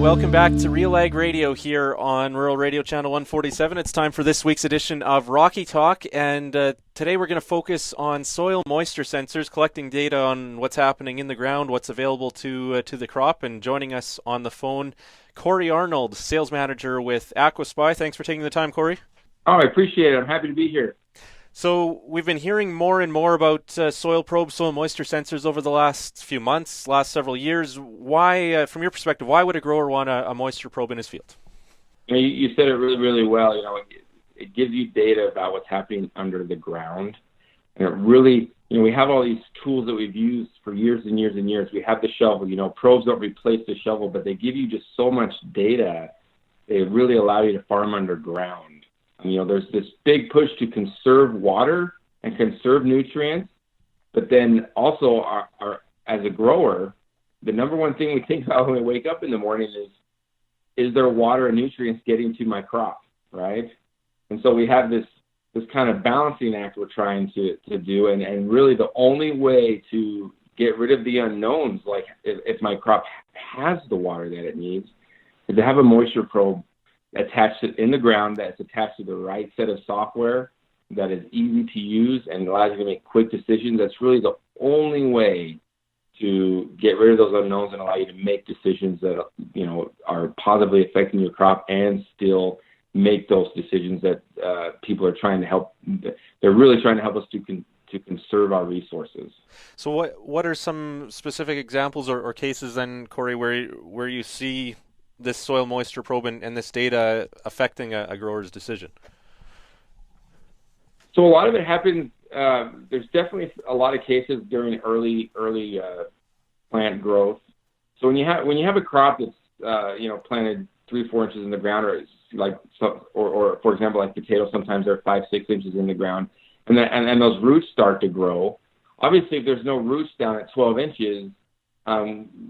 welcome back to RealAg Radio here on Rural Radio Channel 147. It's time for this week's edition of Rocky Talk, and today we're going to focus on soil moisture sensors, collecting data on what's happening in the ground, what's available to the crop, and joining us on the phone, Cory Arnold, Sales Manager with AquaSpy. Thanks for taking the time, Cory. Oh, I appreciate it. I'm happy to be here. So we've been hearing more and more about soil probes, soil moisture sensors over the last few months, last several years. Why, from your perspective, why would a grower want a moisture probe in his field? You said it really, really well. It gives you data about what's happening under the ground. And it really, we have all these tools that we've used for years and years and years. We have the shovel. Probes don't replace the shovel, but they give you just so much data. They really allow you to farm underground. There's this big push to conserve water and conserve nutrients, but then also as a grower, the number one thing we think about when we wake up in the morning is there water and nutrients getting to my crop, right? And so we have this kind of balancing act we're trying to do, and really the only way to get rid of the unknowns, like if my crop has the water that it needs, is to have a moisture probe attached in the ground that's attached to the right set of software that is easy to use and allows you to make quick decisions. That's really the only way to get rid of those unknowns and allow you to make decisions that are positively affecting your crop and still make those decisions that people are trying to help. They're really trying to help us to conserve our resources. So what are some specific examples or cases then, Cory, where you see this soil moisture probe and this data affecting a grower's decision? So a lot of it happens, there's definitely a lot of cases during early plant growth. So when you have a crop that's planted 3-4 inches in the ground, or for example like potatoes, sometimes they're 5-6 inches in the ground, and those roots start to grow. Obviously, if there's no roots down at 12 inches,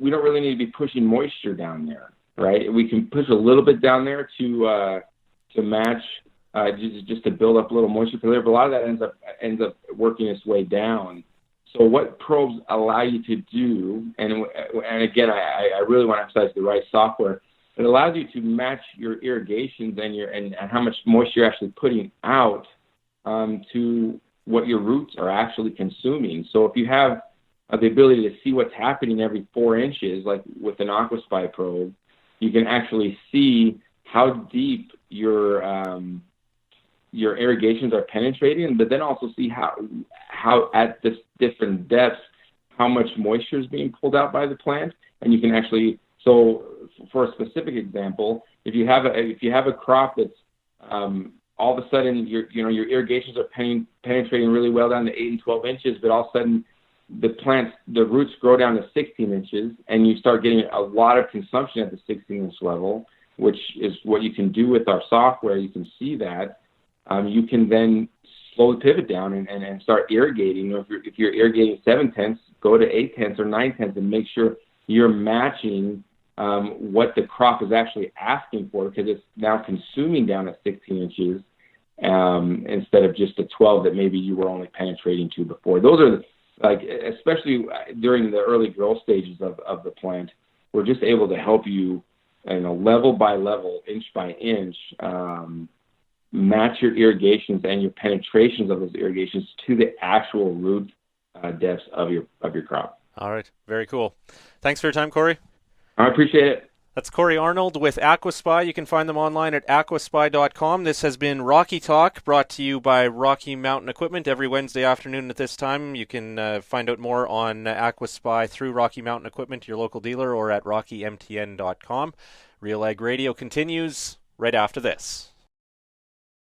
we don't really need to be pushing moisture down there. Right, we can push a little bit down there to match, just to build up a little moisture for there. But a lot of that ends up working its way down. So what probes allow you to do, and again, I really want to emphasize the right software. It allows you to match your irrigations and how much moisture you're actually putting out to what your roots are actually consuming. So if you have the ability to see what's happening every 4 inches, like with an AquaSpy probe, you can actually see how deep your irrigations are penetrating, but then also see how at this different depths, how much moisture is being pulled out by the plant. And you can actually, so for a specific example, if you have a crop that's all of a sudden your irrigations are penetrating really well down to 8 and 12 inches, but all of a sudden the roots grow down to 16 inches, and you start getting a lot of consumption at the 16-inch level, which is what you can do with our software. You can see that. You can then slowly pivot down and start irrigating. If you're irrigating 7/10, go to 8/10 or 9/10 and make sure you're matching what the crop is actually asking for, because it's now consuming down at 16 inches instead of just the 12 that maybe you were only penetrating to before. Those are especially during the early growth stages of the plant, we're just able to help you, level by level, inch by inch, match your irrigations and your penetrations of those irrigations to the actual root depths of your crop. All right, very cool. Thanks for your time, Cory. I appreciate it. That's Cory Arnold with AquaSpy. You can find them online at aquaspy.com. This has been Rocky Talk, brought to you by Rocky Mountain Equipment every Wednesday afternoon at this time. You can find out more on AquaSpy through Rocky Mountain Equipment, your local dealer, or at rockymtn.com. RealAg Radio continues right after this.